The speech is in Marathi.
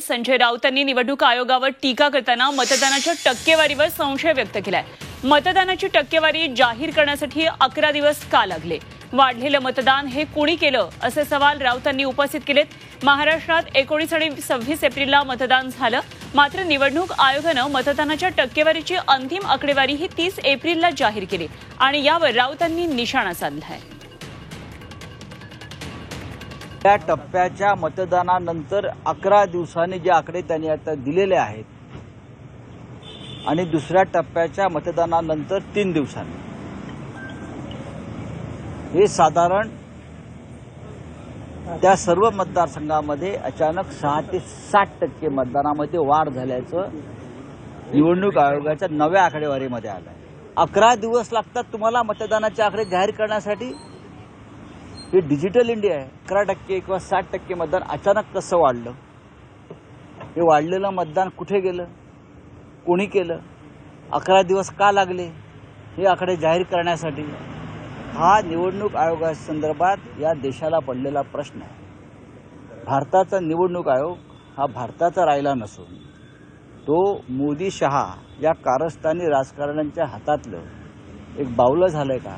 संजय राऊतांनी निवडणूक आयोगावर टीका करताना मतदानाच्या टक्केवारीवर संशय व्यक्त केलाय। मतदानाची टक्केवारी जाहीर करण्यासाठी 11 दिवस का लागले? वाढलेलं मतदान हे कोणी केलं असे सवाल राऊतांनी उपस्थित केलेत। महाराष्ट्रात 19 आणि 26 एप्रिलला मतदान झालं, मात्र निवडणूक आयोगानं मतदानाच्या टक्केवारीची अंतिम आकडेवारी ही 30 एप्रिलला जाहीर केली आणि यावर राऊतांनी निशाणा साधलाय। त्या टप्प्याच्या मतदानानंतर 11 दिवसांनी जे आकडे त्यांनी आता दिलेले आहेत आणि दुसऱ्या टप्प्याच्या मतदानानंतर 3 दिवसांनी, हे साधारण त्या सर्व मतदारसंघामध्ये अचानक 6 ते 7% मतदानामध्ये वाढ झाल्याचं निवडणूक आयोगाच्या नव्या आकडेवारीमध्ये आलं आहे। 11 दिवस लागतात तुम्हाला मतदानाचे आकडे जाहीर करण्यासाठी। हे डिजिटल इंडिया आहे। 11% किंवा 60% मतदान अचानक कसं वाढलं? हे वाढलेलं मतदान कुठे गेलं? कोणी केलं? 11 दिवस का लागले हे आकडे जाहीर करण्यासाठी? हा निवडणूक आयोगासंदर्भात या देशाला पडलेला प्रश्न आहे। भारताचा निवडणूक आयोग हा भारताचा राहिला नसून तो मोदी शहा या कारस्थानी राजकारण्यांच्या हातातलं एक बावलं झालंय का?